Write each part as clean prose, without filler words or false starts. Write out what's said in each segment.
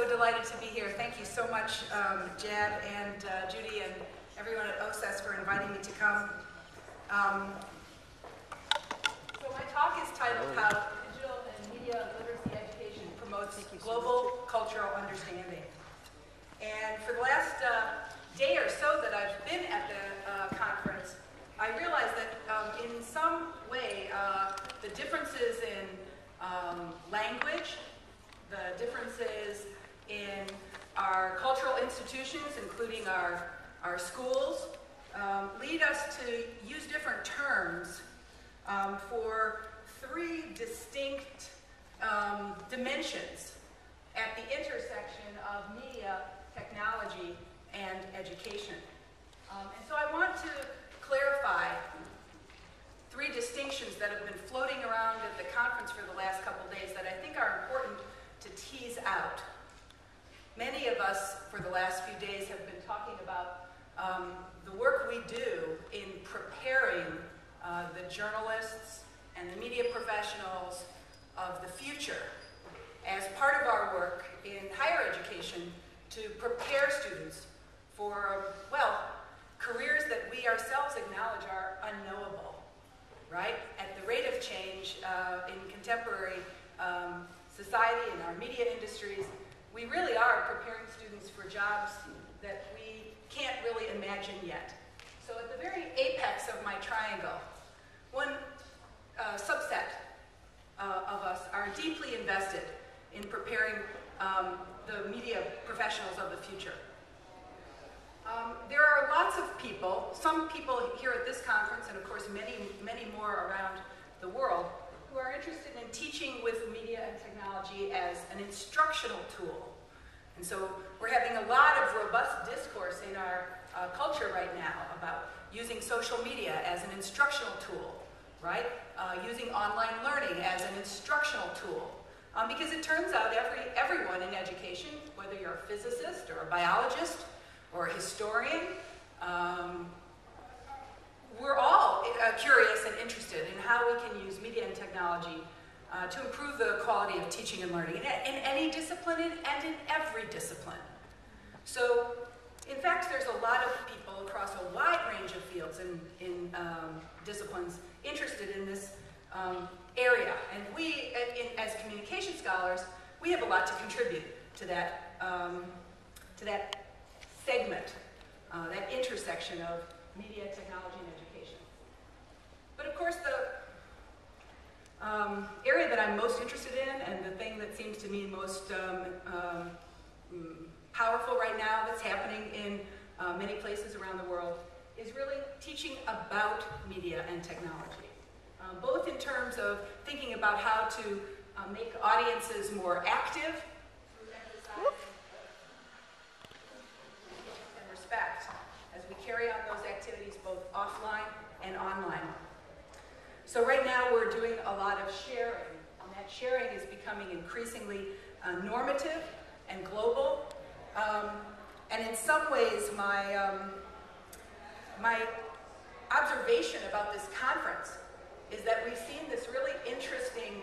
so delighted to be here. Thank you so much, Jad and Judy and everyone at OSES for inviting me to come. So my talk is titled How Digital and Media Literacy Education Promotes Global Cultural Understanding. And for the last day or so that I've been at the conference, I realized that in some way the differences in language, the differences in our cultural institutions, including our schools, lead us to use different terms for three distinct dimensions at the intersection of media, technology, and education. And so I want to clarify three distinctions that have been floating around at the conference for the last couple days that I think are important to tease out. Many of us, for the last few days, have been talking about the work we do in preparing the journalists and the media professionals of the future as part of our work in higher education to prepare students for, well, careers that we ourselves acknowledge are unknowable, right? At the rate of change in contemporary society and our media industries, we really are preparing students for jobs that we can't really imagine yet. So at the very apex of my triangle, one subset of us are deeply invested in preparing the media professionals of the future. There are lots of people, some people here at this conference, and of course many, many more around the world, who are interested in teaching with media and technology as an instructional tool. And so we're having a lot of robust discourse in our culture right now about using social media as an instructional tool, right? Using online learning as an instructional tool. Because it turns out everyone in education, whether you're a physicist or a biologist or a historian, we're all curious and interested in how we can use media and technology to improve the quality of teaching and learning in any discipline and in every discipline. So, in fact, there's a lot of people across a wide range of fields in disciplines interested in this area. And we, as communication scholars, we have a lot to contribute to that segment, that intersection of media, technology, and education. But of course, the area that I'm most interested in, and the thing that seems to me most powerful right now that's happening in many places around the world, is really teaching about media and technology. Both in terms of thinking about how to make audiences more active through exercise and respect as we carry on those activities both offline and online. So right now we're doing a lot of sharing, and that sharing is becoming increasingly normative and global. And in some ways, my observation about this conference is that we've seen this really interesting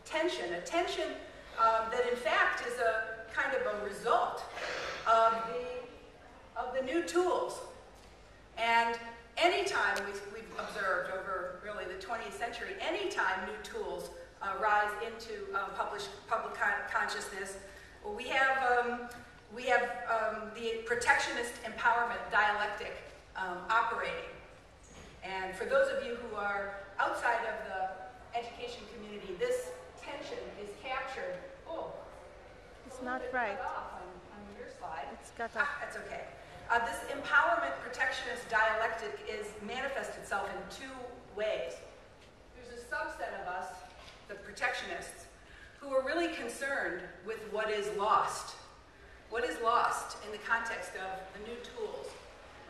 tension, a tension that in fact is a kind of a result of the new tools. And anytime we've observed over really the 20th century, anytime new tools rise into public consciousness, we have the protectionist empowerment dialectic operating. And for those of you who are outside of the education community, this tension is captured. Oh, it's not right. On your slide. It's got off. That's okay. This empowerment protectionist dialectic manifests itself in two ways. There's a subset of us, the protectionists, who are really concerned with what is lost. What is lost in the context of the new tools,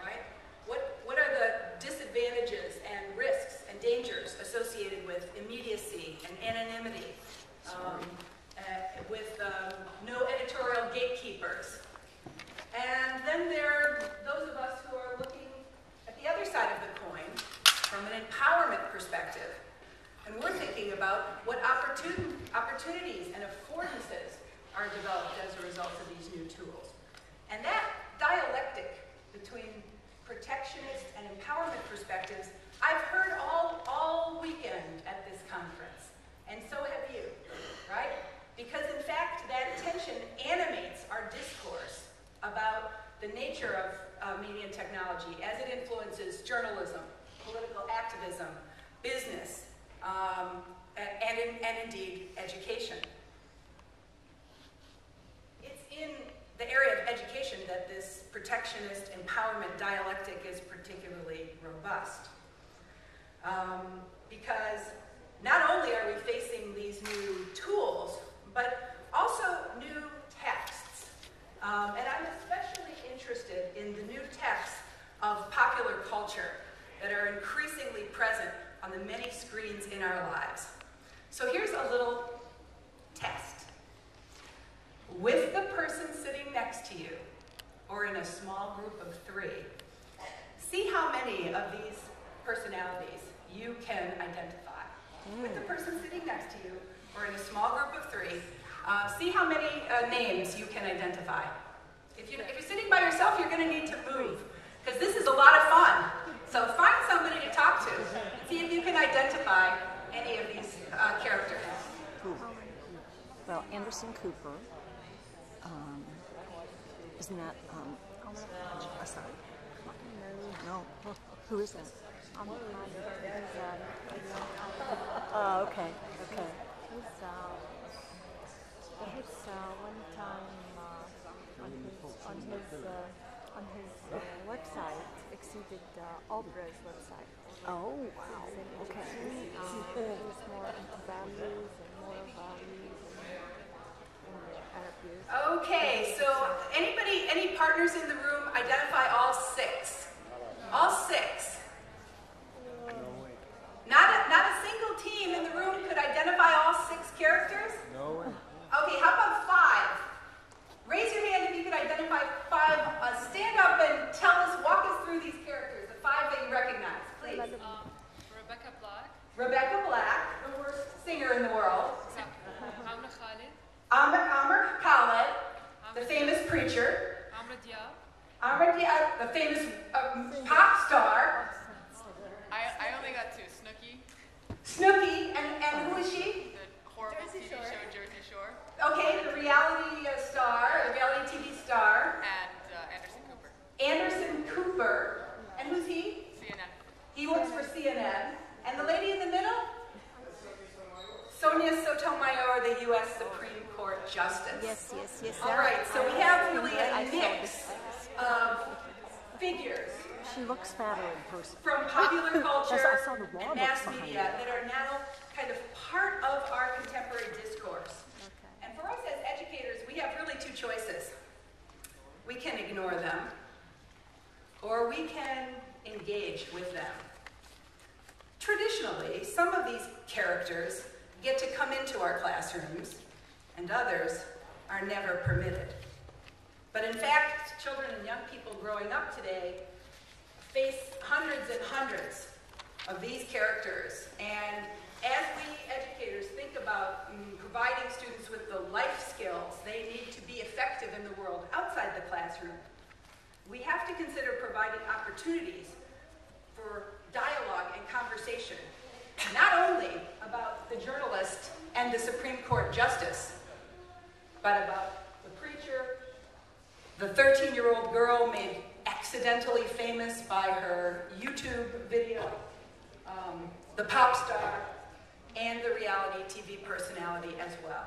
right? What are the disadvantages and risks and dangers associated with immediacy and anonymity, with no editorial gatekeepers? And then there are those of us who are looking at the other side of the coin from an empowerment perspective. And we're thinking about what opportunities and affordances are developed as a result of these new tools. And that dialectic between protectionist and empowerment perspectives, I've heard all weekend at this conference, and so have you, right? Because in fact, that tension animates our discourse about the nature of media and technology as it influences journalism, political activism, business, and indeed education. It's in the area of education that this protectionist empowerment dialectic is particularly robust. Because not only are we facing these new tools, but also new texts. And I'm especially interested in the new texts of popular culture that are increasingly present on the many screens in our lives. So here's a little test. With the person sitting next to you, or in a small group of 3, see how many of these personalities you can identify. With the person sitting next to you, or in a small group of 3, see how many names you can identify. If you're sitting by yourself, you're going to need to move, because this is a lot of fun. So find somebody to talk to, and see if you can identify any of these characters. Well, Anderson Cooper. Isn't that, sorry. No. Who is that? Oh, okay. He's one time on his website exceeded Oprah's website. Oh, wow. Okay. He's more into values and moral values and Arab views. Okay, so any partners in the room, identify all 6. All 6. Not a single team in the room could identify all 6 characters? No way. Okay, how about 5? Raise your hand if you could identify 5. Stand up and walk us through these characters, the 5 that you recognize, please. Rebecca Black. Rebecca Black, the worst singer in the world. Amr Khalid. Amr Khalid, the famous preacher. Amr Diab. Amr Diab, the famous pop star. I only got 2. Snooki, and who is she? The horrible TV show Jersey Shore. Okay, the reality star, the reality TV star. And Anderson Cooper. Anderson Cooper. And who's he? CNN. He works for CNN. And the lady in the middle? Sonia Sotomayor, the U.S. Supreme Court Justice. Yes. All right, so we have really a mix of figures She looks fatter in person. from popular culture I saw the raw and mass books behind media it. that are now kind of part of our contemporary discourse. Okay. And for us as educators, we have really 2 choices. We can ignore them, or we can engage with them. Traditionally, some of these characters get to come into our classrooms, and others are never permitted. But in fact, children and young people growing up today face hundreds and hundreds of these characters. And as we educators think about providing students with the life skills they need to be effective in the world outside the classroom, we have to consider providing opportunities for dialogue and conversation, not only about the journalist and the Supreme Court justice, but about the preacher, the 13-year-old girl made accidentally famous by her YouTube video, the pop star, and the reality TV personality as well.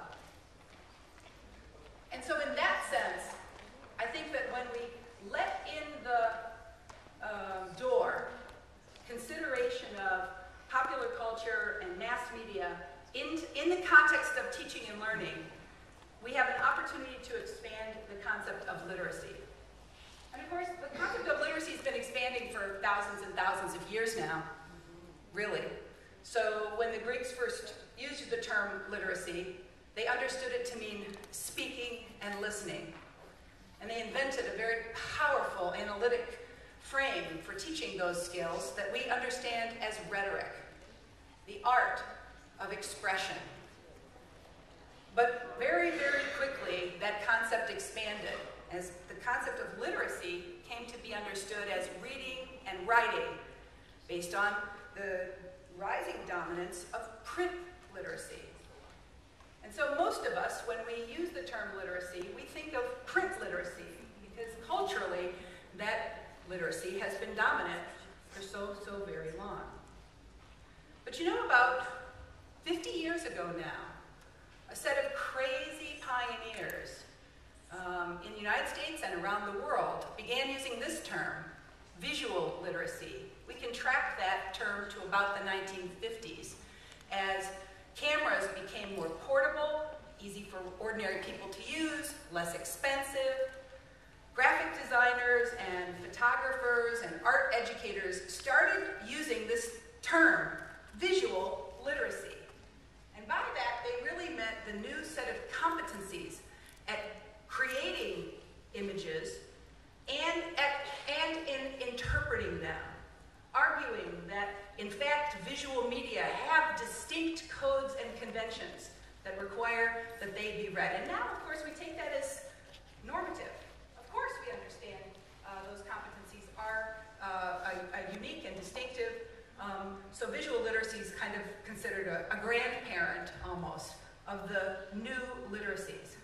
And so in that sense, I think that when we let in the door consideration of popular culture and mass media in the context of teaching and learning, we have an opportunity to expand the concept of literacy. And of course, the concept of literacy has been expanding for thousands and thousands of years now, really. So when the Greeks first used the term literacy, they understood it to mean speaking and listening. And they invented a very powerful analytic frame for teaching those skills that we understand as rhetoric, the art of expression. But very, very quickly, that concept expanded as the concept of literacy came to be understood as reading and writing based on the rising dominance of print literacy. And so most of us, when we use the term literacy, we think of print literacy, because culturally, that literacy has been dominant for so very long. But you know, about 50 years ago now, a set of crazy pioneers in the United States and around the world began using this term, visual literacy. We can track that term to about the 1950s as cameras became more portable, easy for ordinary people to use, less expensive. Graphic designers and photographers and art educators started using this term, visual literacy. And by that, they really meant the new set of competencies at creating images and in interpreting them, arguing that, in fact, visual media have distinct codes and conventions that require that they be read. And now, of course, we take that as normative. Of course, we understand those competencies are unique and distinctive. So visual literacy is kind of considered a grandparent, almost, of the new literacies.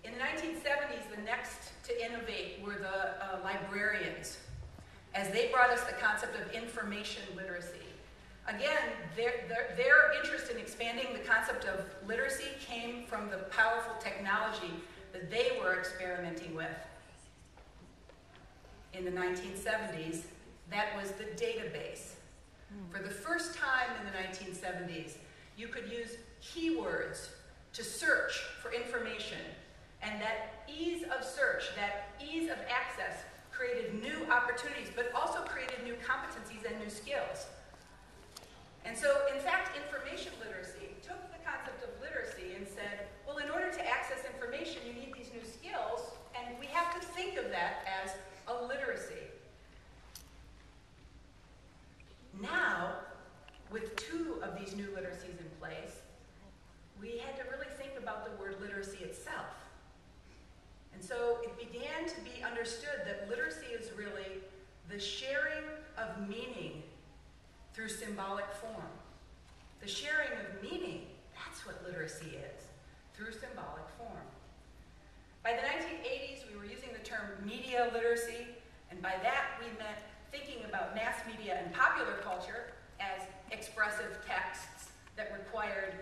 In the 1970s, the next to innovate were the librarians, as they brought us the concept of information literacy. Again, their interest in expanding the concept of literacy came from the powerful technology that they were experimenting with. In the 1970s, that was the database. For the first time in the 1970s, you could use keywords to search for information. And that ease of search, that ease of access, created new opportunities, but also created new competencies and new skills. And so, in fact, information literacy took the concept of literacy and said, well, in order to access information, you need these new skills, and we have to think of that as a literacy. Now, with two of these new literacies in place, we had to really think about the word literacy itself. And so it began to be understood that literacy is really the sharing of meaning through symbolic form. The sharing of meaning, that's what literacy is, through symbolic form. By the 1980s, we were using the term media literacy, and by that we meant thinking about mass media and popular culture as expressive texts that required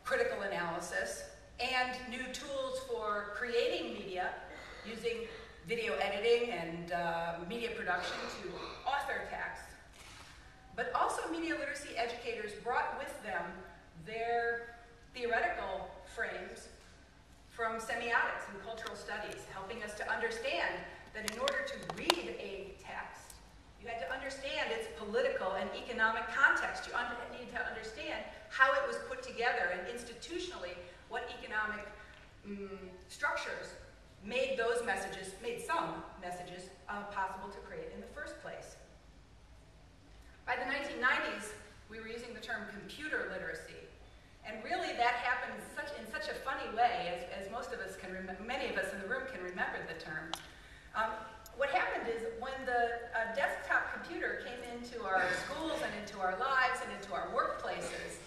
critical analysis, and new tools for creating media using video editing and media production to author text. But also media literacy educators brought with them their theoretical frames from semiotics and cultural studies, helping us to understand that in order to read a text, you had to understand its political and economic context. You need to understand how it was put together and institutionally what economic structures made those messages, made some messages possible to create in the first place. By the 1990s, we were using the term computer literacy. And really that happened in such a funny way, as most of us can remember, many of us in the room can remember the term. What happened is when the desktop computer came into our schools and into our lives and into our workplaces,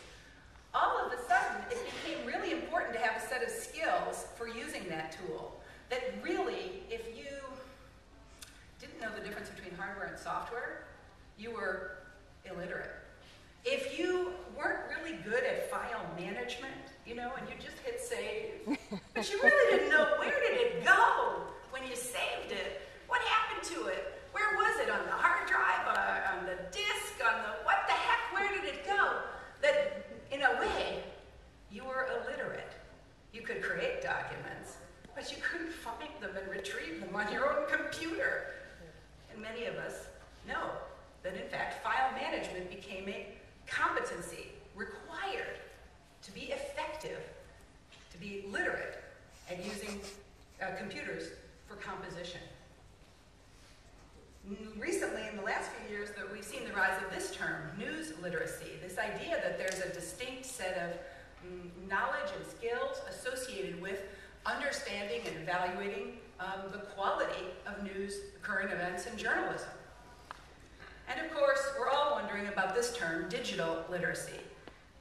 all of a sudden it became really important to have a set of skills for using that tool. That really, if you didn't know the difference between hardware and software, you were illiterate. If you weren't really good at file management, you know, and you just hit save, but you really didn't know where did it go when you saved it. What happened to it? Where was it? On the hard drive? On the disk? On the what the heck? Where did it go? That, in a way, you were illiterate. You could create documents, but you couldn't find them and retrieve them on your own computer. And many of us know that, in fact, file management became a competency required to be effective, to be literate at using computers for composition. Recently, in the last few years, we've seen the rise of this term, news literacy, this idea that there's a distinct set of knowledge and skills associated with understanding and evaluating the quality of news, current events, and journalism. And of course, we're all wondering about this term, digital literacy.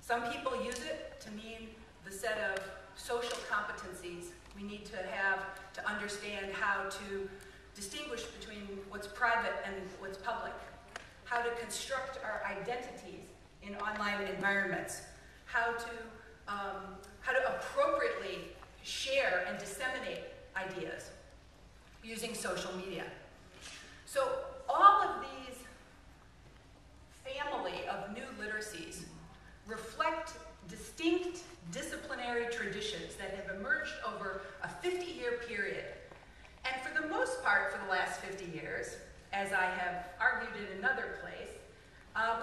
Some people use it to mean the set of social competencies we need to have to understand how to distinguish between what's private and what's public, how to construct our identities in online environments, how to appropriately share and disseminate ideas using social media. So all of these family of new literacies reflect distinct disciplinary traditions that have emerged over a 50-year period. And for the most part, for the last 50 years, as I have argued in another place,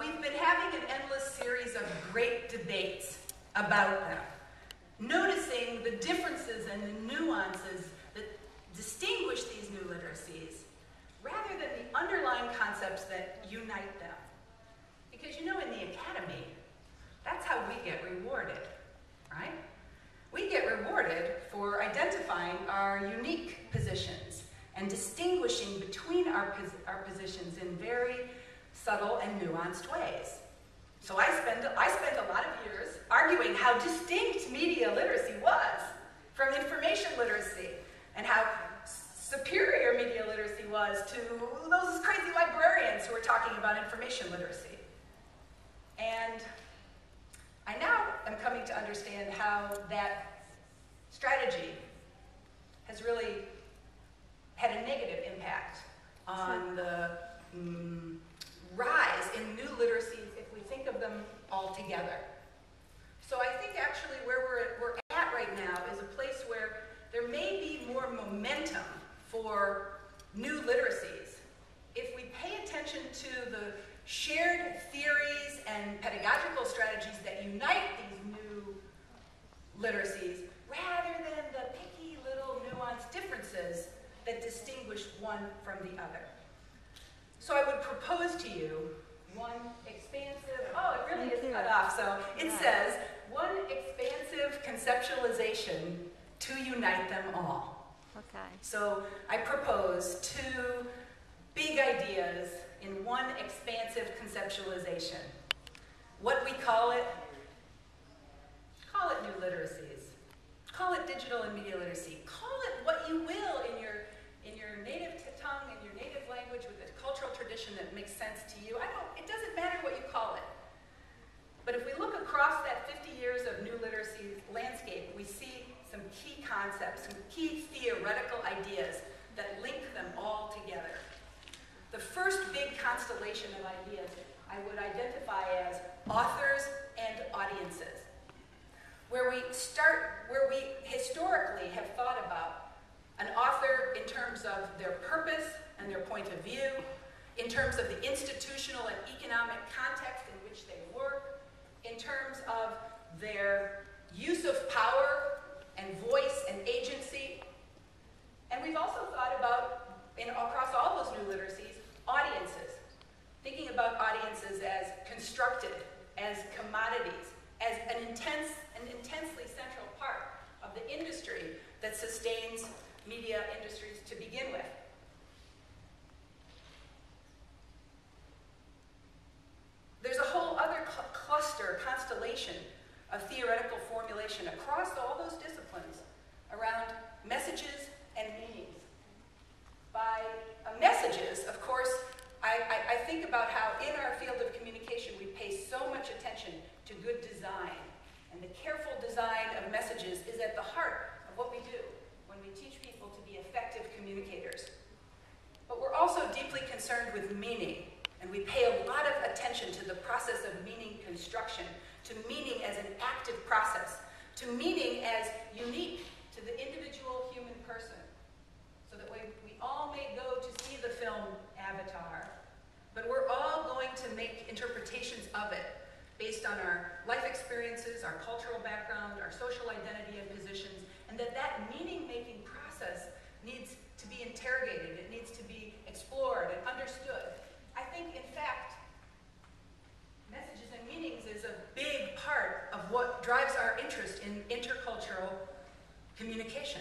we've been having an endless series of great debates about them, noticing the differences and the nuances that distinguish these new literacies, rather than the underlying concepts that unite them. Because you know, in the academy, that's how we get rewarded, right? We get rewarded for identifying our unique positions and distinguishing between our positions in very subtle and nuanced ways. So I spent a lot of years arguing how distinct media literacy was from information literacy, and how superior media literacy was to those crazy librarians who were talking about information literacy. And I now am coming to understand how that strategy has really had a negative impact on the rise in new literacies if we think of them all together. So I think actually where we're at right now is a place where there may be more momentum for new literacies if we pay attention to the shared theories and pedagogical strategies that unite these new literacies, rather than the picky little nuanced differences that distinguish one from the other. So I would propose to you one expansive, oh, it really is cut off, so it says, one expansive conceptualization to unite them all. Okay. So I propose two big ideas in one expansive conceptualization. What we call it new literacies. Call it digital and media literacy. Call it what you will in your native tongue, in your native language, with a cultural tradition that makes sense to you. It doesn't matter what you call it. But if we look across that 50 years of new literacy landscape, we see some key concepts, some key theoretical ideas that link them all together. The first big constellation of ideas I would identify as authors and audiences, where we historically have thought about an author in terms of their purpose and their point of view, in terms of the institutional and economic context in which they work, in terms of their use of power and voice and agency. And we've also thought about, across all those new literacies, audiences. Thinking about audiences as constructed, as commodities, as an intensely central part of the industry that sustains media industries to begin with. There's a whole other constellation of theoretical formulation across all those disciplines around messages and meanings. By messages, of course, I think about how in our field of communication we pay so much attention to good design. And the careful design of messages is at the heart of what we do when we teach people to be effective communicators. But we're also deeply concerned with meaning, and we pay a lot of attention to the process of meaning construction, to meaning as an active process, to meaning as unique to the individual human person, so that we all may go to see the film Avatar, but we're all going to make interpretations of it based on our life experiences, our cultural background, our social identity and positions, and that meaning-making process needs to be interrogated, it needs to be explored and understood. I think, in fact, messages and meanings is a big part of what drives our interest nonverbal communication.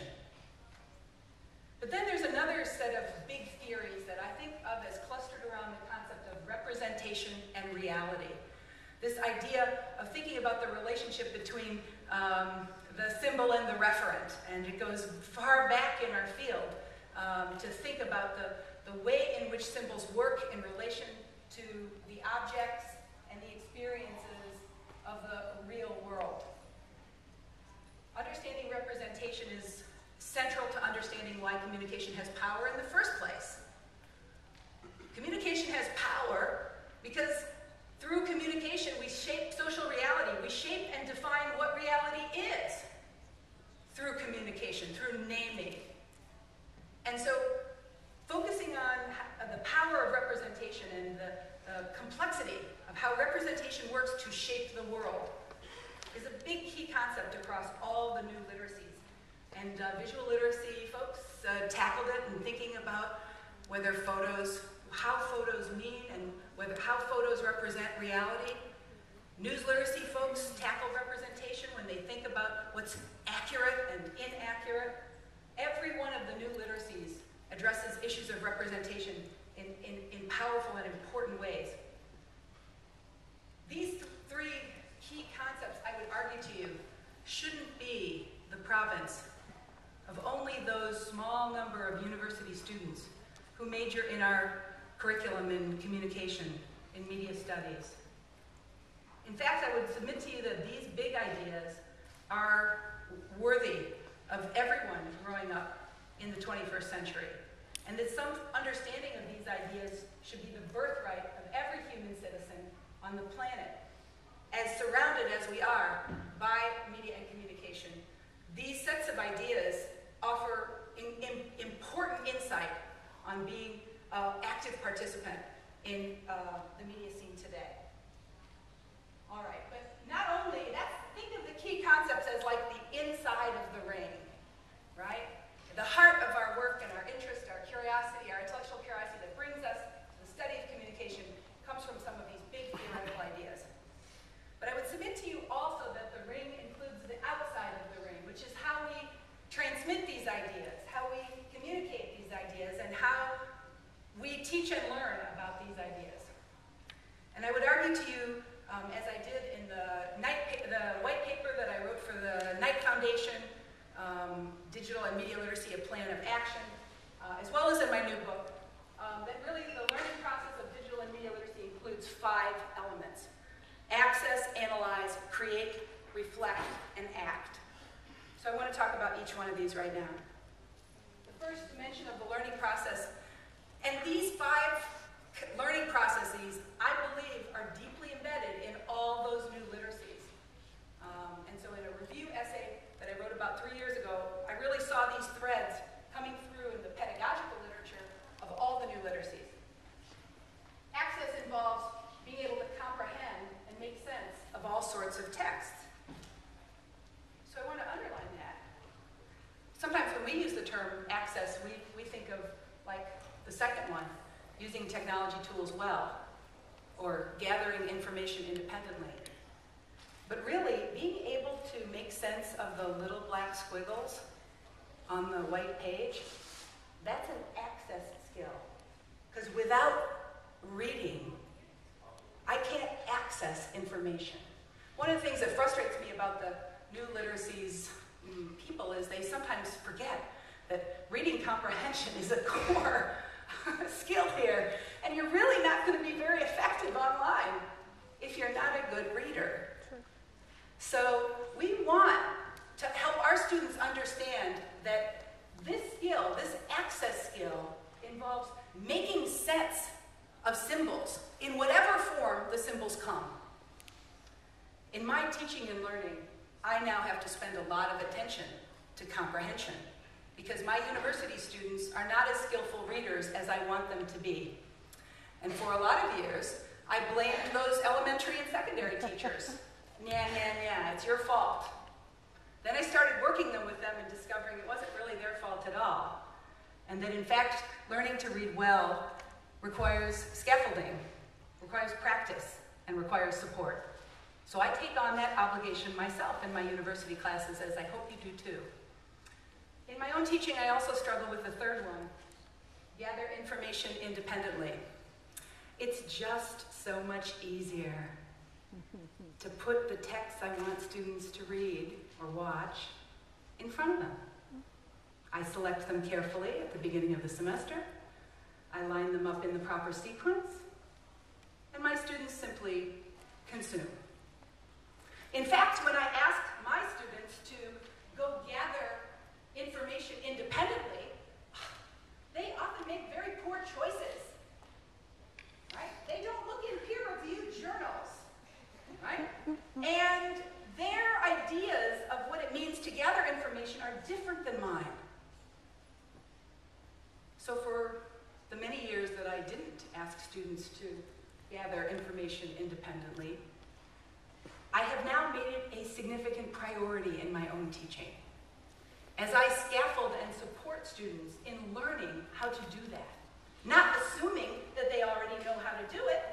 But then there's another set of big theories that I think of as clustered around the concept of representation and reality. This idea of thinking about the relationship between the symbol and the referent, and it goes far back in our field to think about the way in which symbols work in relation to the objects and the experiences of the real world. Understanding representation is central to understanding why communication has power in the first place. Communication has power because through communication we shape social reality. We shape and define what reality is through communication, through naming. And so focusing on the power of representation and the complexity of how representation works to shape the world is a big key concept across all the new literacies. And visual literacy folks tackled it in thinking about how photos mean and how photos represent reality. News literacy folks tackle representation when they think about what's accurate and inaccurate. Every one of the new literacies addresses issues of representation in powerful and important ways. These three key concepts, I would argue to you, shouldn't be the province of only those small number of university students who major in our curriculum in communication, in media studies. In fact, I would submit to you that these big ideas are worthy of everyone growing up in the 21st century, and that some understanding of these ideas should be the birthright of every human citizen on the planet. As surrounded as we are by media and communication, these sets of ideas offer important insight on being an active participant in the media scene today. All right, but not only, think of the key concepts as like the inside of the ring, right? The heart of our work and our interest, our curiosity, our intellectual curiosity that brings us to the study of communication comes from some of these big theoretical ideas. But I would submit to you also that the ring includes the outside of the ring, which is how we transmit these ideas, how we communicate these ideas, and how we teach and learn about these ideas. And I would argue to you, as I did in the white paper that I wrote for the Knight Foundation, Digital and Media Literacy, a Plan of Action, as well as in my new book, that really the learning process of digital and media literacy includes 5 elements: access, analyze, create, reflect, and act. So I want to talk about each one of these right now. The first dimension of the learning process, and these 5 learning processes, I believe, are deeply embedded in all those new literacies. And so in a review essay that I wrote about 3 years ago, I really saw these threads coming through in the pedagogical literature of all the new literacies. Access involves being able to comprehend and make sense of all sorts of texts. So I want to underline that. Sometimes when we use the term access, we think of like the second one, using technology tools well, or gathering information independently. But really, being able to make sense of the little black squiggles on the white page, that's an access skill. Because without reading, I can't access information. One of the things that frustrates me about the new literacies people is they sometimes forget that reading comprehension is a core skill here, and you're really not going to be very effective online if you're not a good reader. Sure. So we want to help our students understand that this skill, this access skill, involves making sense of symbols in whatever form the symbols come. In my teaching and learning, I now have to spend a lot of attention to comprehension, because my university students are not as skillful readers as I want them to be. And for a lot of years, I blamed those elementary and secondary teachers. It's your fault. Then I started working with them and discovering it wasn't really their fault at all. And that in fact, learning to read well requires scaffolding, requires practice, and requires support. So I take on that obligation myself in my university classes, as I hope you do too. In my own teaching, I also struggle with the third one: gather information independently. It's just so much easier to put the texts I want students to read or watch in front of them. I select them carefully at the beginning of the semester. I line them up in the proper sequence, and my students simply consume. In fact, when I ask my students to go gather information independently, they often make very poor choices, right? They don't look in peer-reviewed journals, right? And their ideas of what it means to gather information are different than mine. So for the many years that I didn't ask students to gather information independently, I have now made it a significant priority in my own teaching, as I scaffold and support students in learning how to do that. Not assuming that they already know how to do it,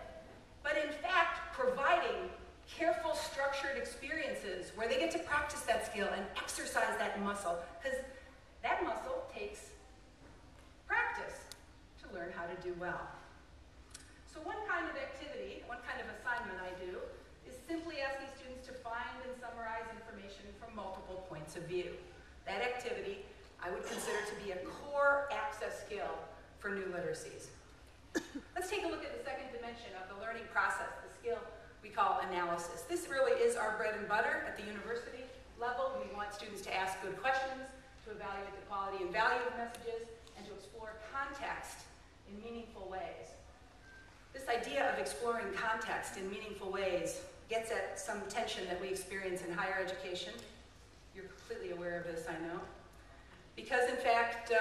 but in fact providing careful, structured experiences where they get to practice that skill and exercise that muscle, because that muscle takes practice to learn how to do well. So one kind of activity, one kind of assignment I do, is simply asking students to find and summarize information from multiple points of view. That activity I would consider to be a core access skill for new literacies. Let's take a look at the second dimension of the learning process, the skill we call analysis. This really is our bread and butter at the university level. We want students to ask good questions, to evaluate the quality and value of messages, and to explore context in meaningful ways. This idea of exploring context in meaningful ways gets at some tension that we experience in higher education. You're completely aware of this, I know. Because in fact,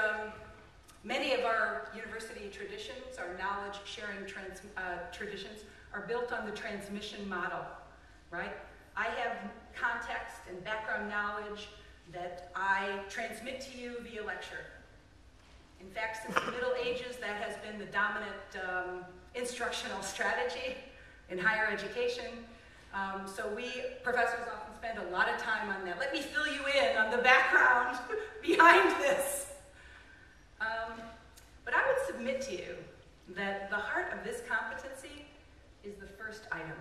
many of our university traditions, our knowledge-sharing traditions, are built on the transmission model, right? I have context and background knowledge that I transmit to you via lecture. In fact, since the Middle Ages, that has been the dominant instructional strategy in higher education. So we, professors, often spend a lot of time on that. Let me fill you in on the background behind this. But I would submit to you that the heart of this competency is the first item: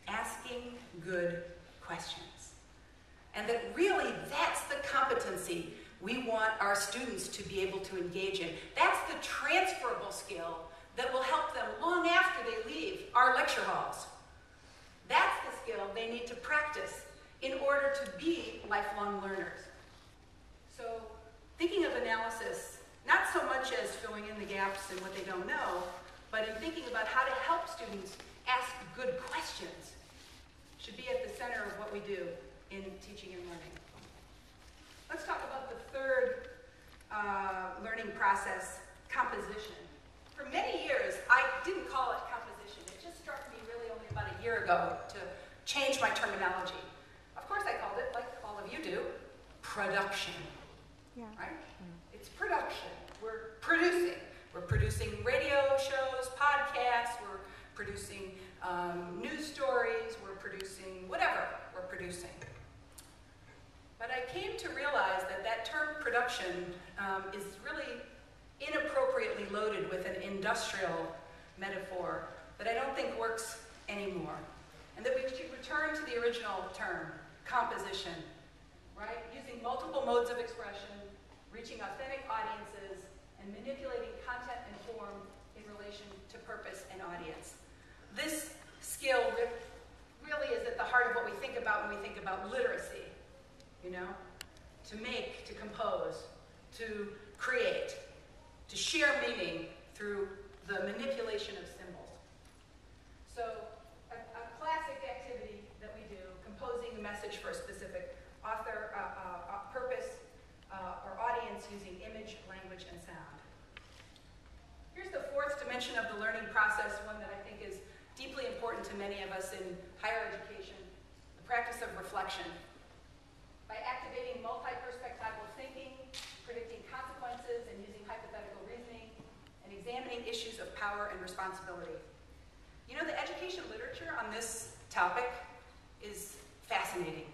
asking good questions. And that really that's the competency we want our students to be able to engage in. That's the transferable skill that will help them long after they leave our lecture halls. That's the skill they need to practice in order to be lifelong learners. So thinking of analysis, not so much as filling in the gaps in what they don't know, but in thinking about how to help students ask good questions, should be at the center of what we do in teaching and learning. Let's talk about the third learning process, composition. For many years, I didn't call it composition. It just struck me really only about a year ago to change my terminology. Of course, I called it, like all of you do, production. Yeah. Right? It's production. We're producing. We're producing radio shows, podcasts. We're producing news stories. We're producing whatever we're producing. But I came to realize that that term production is really inappropriately loaded with an industrial metaphor that I don't think works anymore. And that we should return to the original term, composition, right? Using multiple modes of expression, reaching authentic audiences, and manipulating content and form in relation to purpose and audience. This skill really is at the heart of what we think about when we think about literacy, you know? To make, to compose, to create, to share meaning through the manipulation of symbols. So a classic activity that we do, composing a message for a specific author, purpose, or audience using image, language, and sound. Here's the fourth dimension of the learning process, one that I think is deeply important to many of us in higher education, the practice of reflection. By activating multi-perspectival thinking, predicting consequences, and using hypothetical reasoning, and examining issues of power and responsibility. You know, the education literature on this topic is fascinating.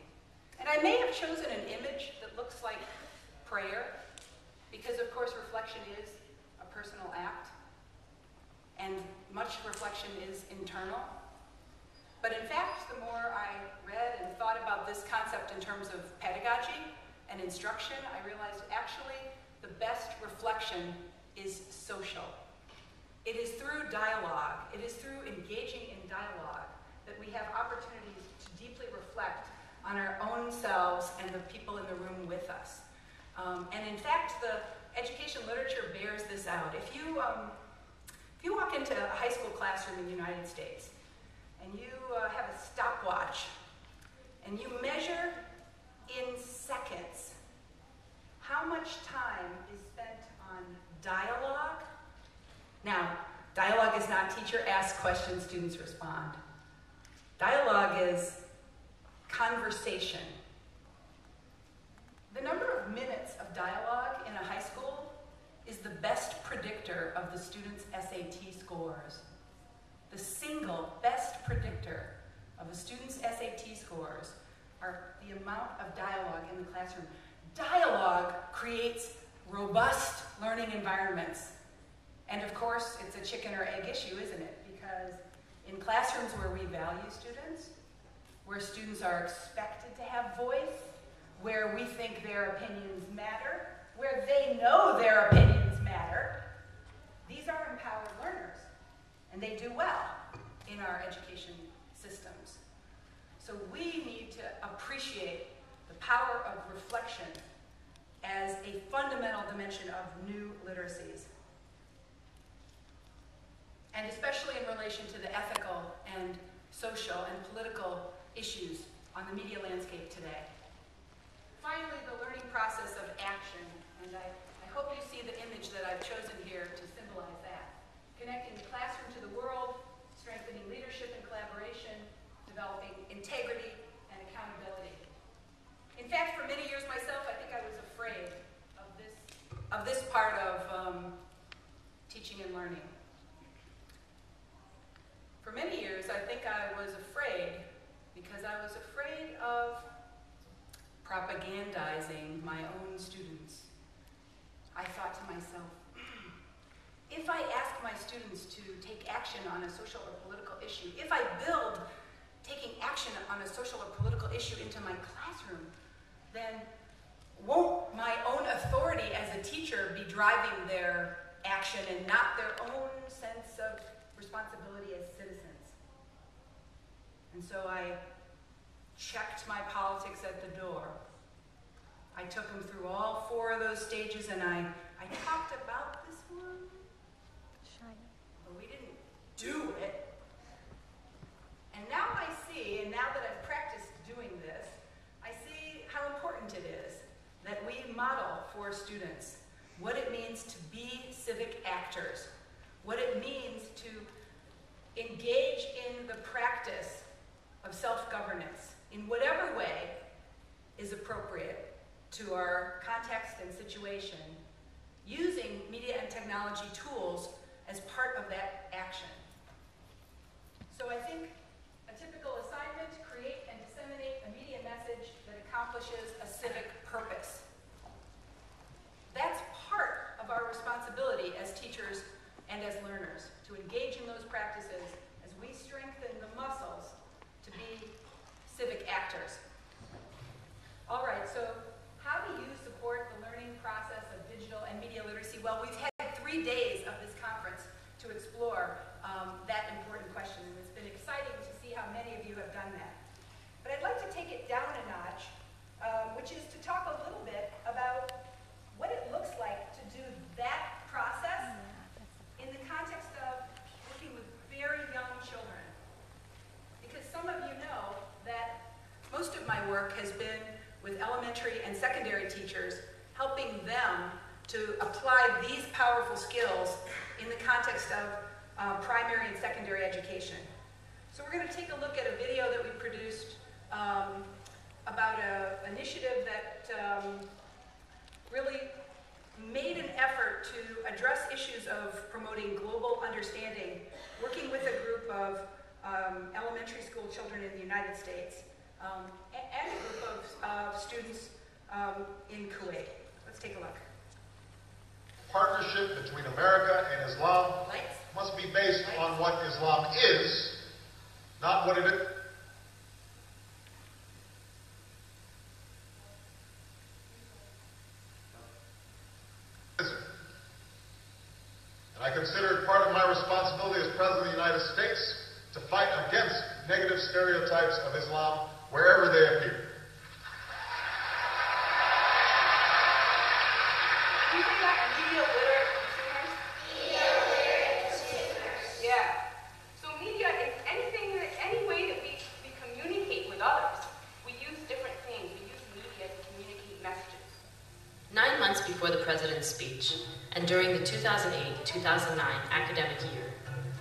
And I may have chosen an image that looks like prayer, because of course reflection is a personal act, and much reflection is internal. But in fact, the more I read and thought about this concept in terms of pedagogy and instruction, I realized actually the best reflection is social. It is through dialogue, it is through engaging in dialogue that we have opportunities to deeply reflect on our own selves and the people in the room with us. And in fact, the education literature bears this out. If you walk into a high school classroom in the United States and you have a stopwatch and you measure in seconds how much time is spent on dialogue. Now, dialogue is not teacher asks questions, students respond. Dialogue is conversation. The number of minutes of dialogue in a high school is the best predictor of the students' SAT scores. The single best predictor of a student's SAT scores are the amount of dialogue in the classroom. Dialogue creates robust learning environments. And of course, it's a chicken or egg issue, isn't it? Because in classrooms where we value students, where students are expected to have voice, where we think their opinions matter, where they know their opinions matter, these are empowered learners, and they do well in our education systems. So we need to appreciate the power of reflection as a fundamental dimension of new literacies, and especially in relation to the ethical and social and political issues on the media landscape today. Finally, the learning process of action, and I hope you see the image that I've chosen here to symbolize that. Connecting the classroom to the world, strengthening leadership and collaboration, developing integrity and accountability. In fact, for many years myself, I think I was afraid of this part of teaching and learning. For many years, I think I was afraid because I was afraid of propagandizing my own students. I thought to myself, if I ask my students to take action on a social or political issue, if I build taking action on a social or political issue into my classroom, then won't my own authority as a teacher be driving their action and not their own sense of responsibility as citizens? And so I checked my politics at the door. I took them through all 4 of those stages, and I talked about this one, but we didn't do it. And now I see, and now that I've practiced doing this, I see how important it is that we model for students what it means to be civic actors, what it means to engage in the practice of self-governance in whatever way is appropriate to our context and situation, using media and technology tools as part of that action. So I think a typical assignment: create and disseminate a media message that accomplishes a civic purpose. That's part of our responsibility as teachers and as learners, to engage in those practices as we strengthen the muscles to be civic actors. All right, so how do you support the learning process of digital and media literacy? Well, we've had 3 days of this conference to explore that important question, and it's been exciting to see how many of you have done that. But I'd like to take it down a notch, which is to talk a little bit about what it looks like to do that process in the context of working with very young children. Because some of you know that most of my work has been with elementary and secondary teachers, helping them to apply these powerful skills in the context of primary and secondary education. So we're going to take a look at a video that we produced about an initiative that really made an effort to address issues of promoting global understanding, working with a group of elementary school children in the United States, and a group of students in Kuwait. Let's take a look. Partnership between America and Islam Lights? must be based on what Islam is, not what it is. And I consider it part of my responsibility as President of the United States to fight against negative stereotypes of Islam wherever they appear. Can you say that? Media literate consumers? Media literate consumers. Yeah. So media is any way that we communicate with others. We use different things. We use media to communicate messages. 9 months before the president's speech, and during the 2008-2009 academic year,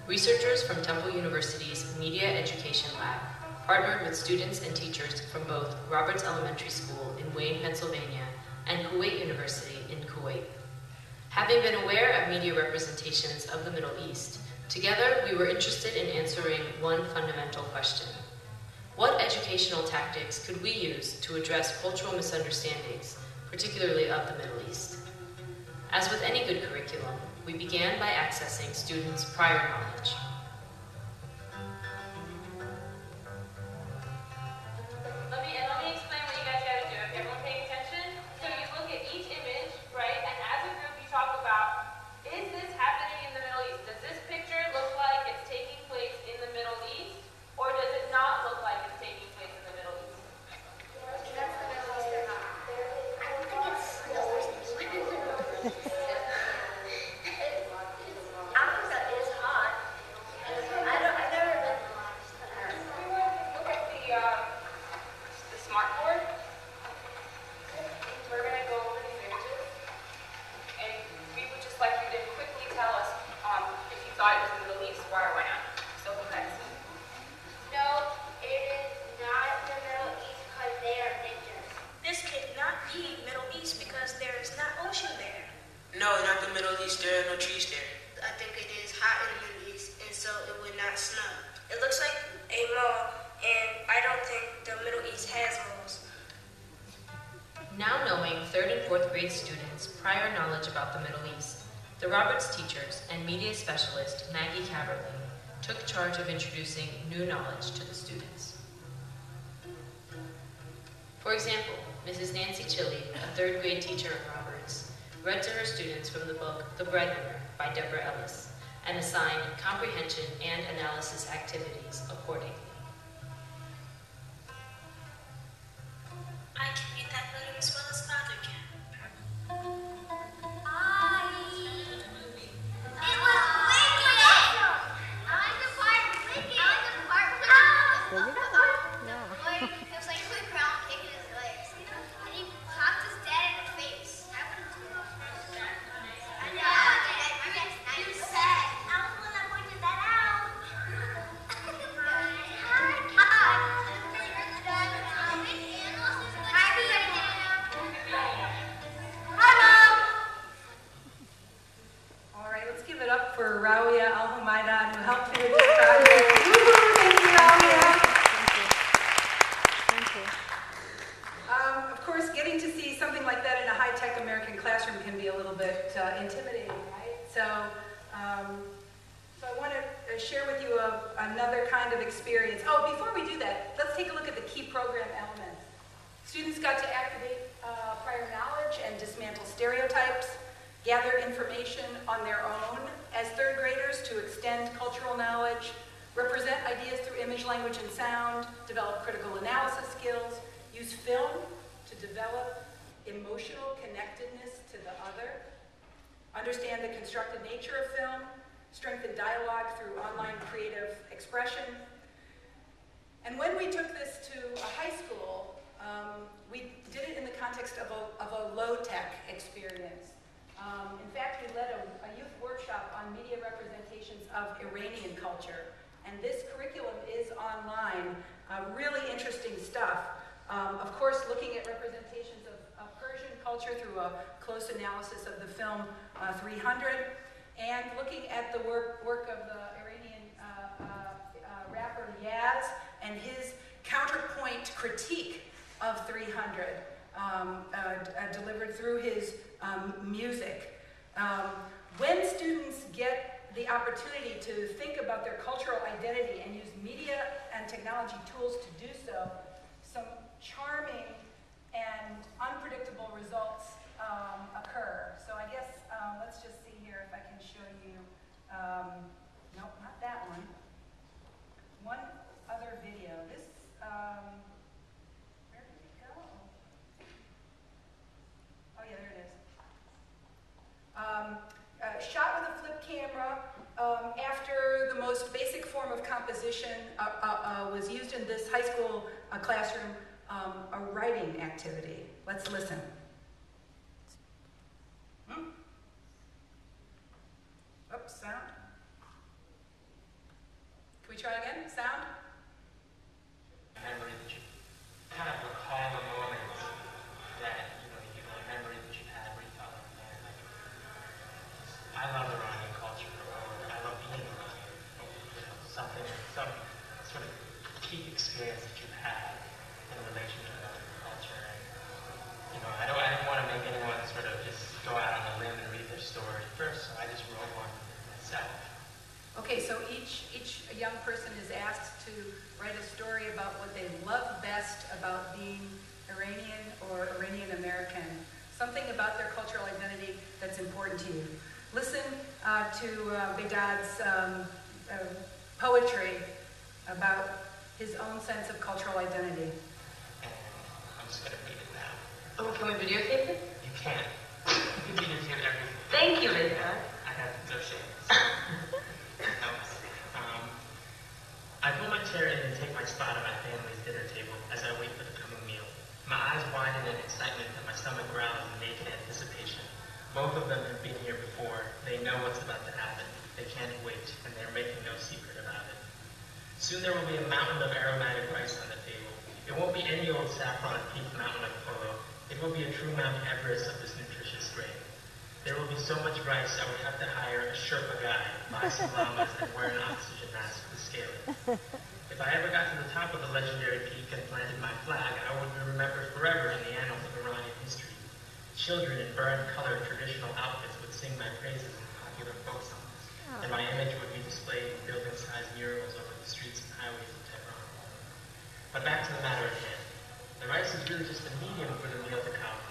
researchers from Temple University's Media Education Lab partnered with students and teachers from both Roberts Elementary School in Wayne, Pennsylvania, and Kuwait University in Kuwait. Having been aware of media representations of the Middle East, together we were interested in answering one fundamental question. What educational tactics could we use to address cultural misunderstandings, particularly of the Middle East? As with any good curriculum, we began by accessing students' prior knowledge. Let me explain what you guys got to do. If everyone paying attention, so you look at each image, right? And as a group, you talk about, is this happening in the Middle East? Does this picture look like it's taking place in the Middle East, or does it not look like it's taking place in the Middle East? That's the Middle East or not? I don't think it's Africa is hot. I've never been. Look at the smart board. We're going to go over these images, and we would just like you to quickly tell us if you thought it was the Middle East, why or why not. So go ahead. No, it is not the Middle East because they are ninjas. This could not be Middle East because there is not ocean there. No, not the Middle East. There are no trees there. I think it is hot in the Middle East, and so it would not snow. It looks like a mall, and I don't think the Middle East has malls. Now knowing 3rd and 4th grade students' prior knowledge about the Middle East, the Roberts teachers and media specialist Maggie Caverly took charge of introducing new knowledge to the students. For example, Mrs. Nancy Chili, a 3rd grade teacher at Roberts, read to her students from the book The Breadwinner by Deborah Ellis and assigned comprehension and analysis activities accordingly. I can read that letter as well as Father can. It was wicked! I like the part wicked. I like the part with There you go. Yeah. it was like he put ground kicking his legs. And he popped his dad in the face. I wouldn't do it. I know. My dad's nice. You said. I was the one that pointed that out. Hi, Mom. All right, let's give it up for Rawia Al-Humaydan, who helped finish this project. Woo-hoo, thank you, Rawia. Thank you. Of course, getting to see something like that in a high-tech American classroom can be a little bit intimidating, right? So I want to share with you another kind of experience. Oh, before we do that, let's take a look at the key program elements. Students got to activate prior knowledge and dismantle stereotypes, gather information on their own as 3rd graders to extend cultural knowledge, represent ideas through image, language, and sound, develop critical analysis skills, use film to develop emotional connectedness to the other, understand the constructed nature of film, strengthen dialogue through online creative expression. And when we took this to a high school, we did it in the context of a low-tech experience. In fact, we led a youth workshop on media representations of Iranian culture. And this curriculum is online. Really interesting stuff. Of course, looking at representations of Persian culture through a close analysis of the film 300, and looking at the work of the Iranian rapper Yaz and his critique of 300, delivered through his music. When students get the opportunity to think about their cultural identity and use media and technology tools to do so, some charming and unpredictable results occur. So I guess let's just see here if I can show you, nope, not that one. One other video. This, where did it go? Oh yeah, there it is. Shot with a flip camera after the most basic form of composition was used in this high school classroom, a writing activity. Let's listen. Oops, sound. Can we try again? Sound? Memory that you kind of recall a moment that, you know, a memory that you had where you thought, man, like, I love Iranian culture, or I love being Iranian, or, you know, some sort of key experience that you've had in relation to Iranian culture. And, you know, I didn't want to make anyone sort of just go out on a limb and read their story first, so I just wrote one myself. Okay, so each young person is asked to write a story about what they love best about being Iranian or Iranian American, something about their cultural identity that's important to you. Listen to Bedad's poetry about his own sense of cultural identity. I'm just going to read it now. Oh, can we videotape it? You can. You can videotape everything. Thank you, Bedad. I have no shame. I pull my chair in and take my spot at my family's dinner table as I wait for the coming meal. My eyes widen in excitement and my stomach growls in naked anticipation. Both of them have been here before. They know what's about to happen. They can't wait, and they're making no secret about it. Soon there will be a mountain of aromatic rice on the table. It won't be any old saffron peaked mountain of polo. It will be a true Mount Everest of this nutritious grain. There will be so much rice I would have to hire a Sherpa guide, buy some llamas, and wear an oxygen mask to scale it. If I ever got to the top of the legendary peak and planted my flag, I would be remembered forever in the annals of Iranian history. Children in burnt-colored traditional outfits would sing my praises in popular folk songs, and my image would be displayed in building-sized murals over the streets and highways of Tehran. But back to the matter at hand. The rice is really just a medium for the meal to come.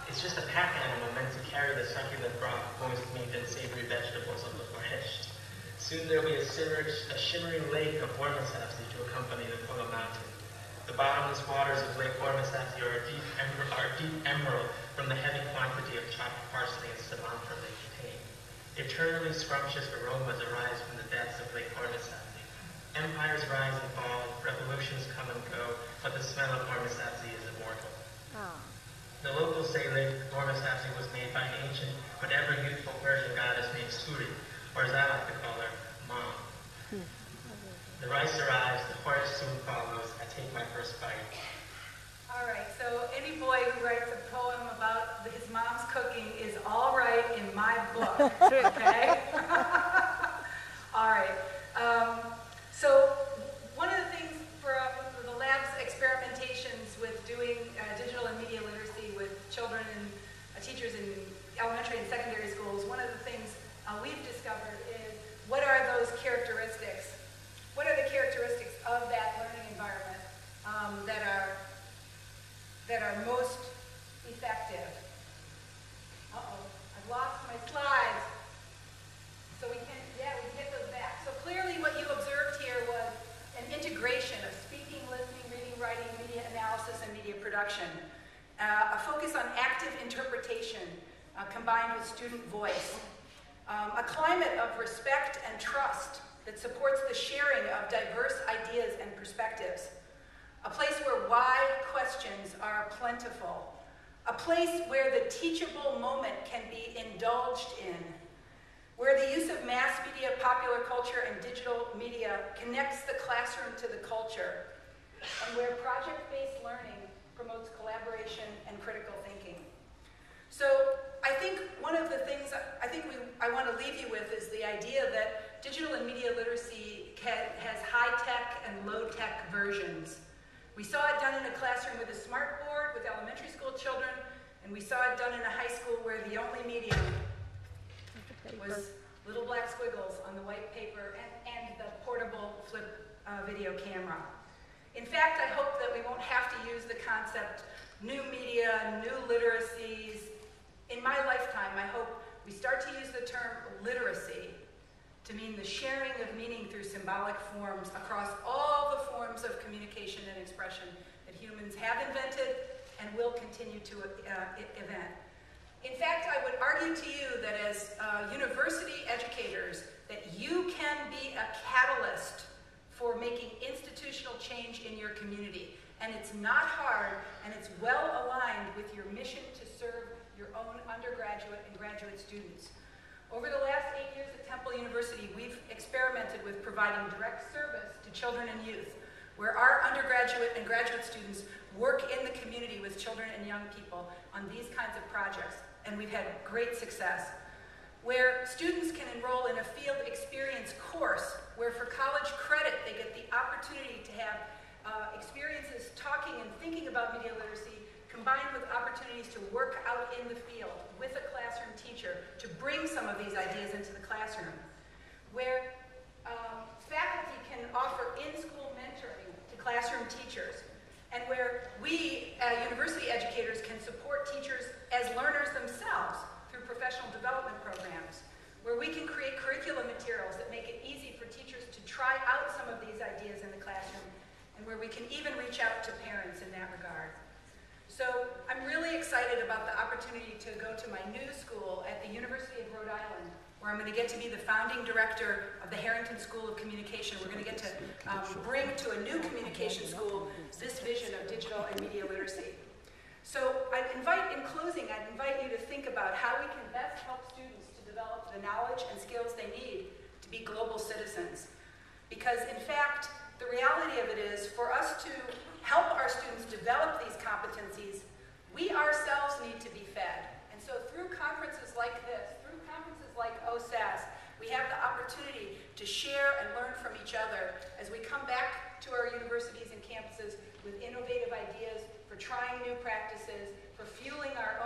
It's just a pack animal meant to carry the succulent broth, moist meat, and savory vegetables of the borscht. Soon there will be a shimmering lake of Ormasapsi to accompany the Polo Mountain. The bottomless waters of Lake Ormasapsi are deep emerald from the heavy quantity of chopped parsley and cilantro they contain. Eternally scrumptious aromas arise from the depths of Lake Ormasapsi. Empires rise and fall, revolutions come and go, but the smell of Ormasapsi is immortal. The locals say Lake Ormasapsi was made by an ancient but ever youthful Persian goddess named Suri, or as I like to call her, Mom. The rice arrives, the horse soon follows. I take my first bite. All right, so any boy who writes a poem about his mom's cooking is all right in my book, okay? All right. So one of the things for the lab's experimentations with doing digital and media literacy with children and teachers in elementary and secondary schools, one of the things we've discovered is what are those characteristics? What are the characteristics of that learning environment that are most effective? Uh-oh, I've lost my slides. So we can get those back. So clearly what you observed here was an integration of speaking, listening, reading, writing, media analysis, and media production. A focus on active interpretation combined with student voice. A climate of respect and trust that supports the sharing of diverse ideas and perspectives. A place where why questions are plentiful. A place where the teachable moment can be indulged in. Where the use of mass media, popular culture, and digital media connects the classroom to the culture. And where project-based learning promotes collaboration and critical thinking. So I think one of the things I want to leave you with is the idea that digital and media literacy has high-tech and low-tech versions. We saw it done in a classroom with a smart board with elementary school children, and we saw it done in a high school where the only medium was little black squiggles on the white paper and the portable flip video camera. In fact, I hope that we won't have to use the concept new media, new literacies. In my lifetime, I hope we start to use the term literacy to mean the sharing of meaning through symbolic forms across all the forms of communication and expression that humans have invented and will continue to invent. In fact, I would argue to you that as university educators, that you can be a catalyst for making institutional change in your community. And it's not hard, and it's well aligned with your mission to serve your own undergraduate and graduate students. Over the last 8 years at Temple University, we've experimented with providing direct service to children and youth, where our undergraduate and graduate students work in the community with children and young people on these kinds of projects, and we've had great success. Where students can enroll in a field experience course, where for college credit they get the opportunity to have experiences talking and thinking about media literacy, combined with opportunities to work out in the field with a classroom teacher to bring some of these ideas into the classroom. Where faculty can offer in-school mentoring to classroom teachers, and where we, university educators, can support teachers as learners themselves through professional development programs, where we can create curriculum materials that make it easy for teachers to try out some of these ideas in the classroom, and where we can even reach out to parents in that regard. So I'm really excited about the opportunity to go to my new school at the University of Rhode Island, where I'm going to get to be the founding director of the Harrington School of Communication. We're going to get to bring to a new communication school this vision of digital and media literacy. So in closing, I'd invite you to think about how we can best help students to develop the knowledge and skills they need to be global citizens. Because in fact, the reality of it is, for us to help our students develop these competencies, we ourselves need to be fed. And so through conferences like this, through conferences like OSAS, we have the opportunity to share and learn from each other as we come back to our universities and campuses with innovative ideas for trying new practices, for fueling our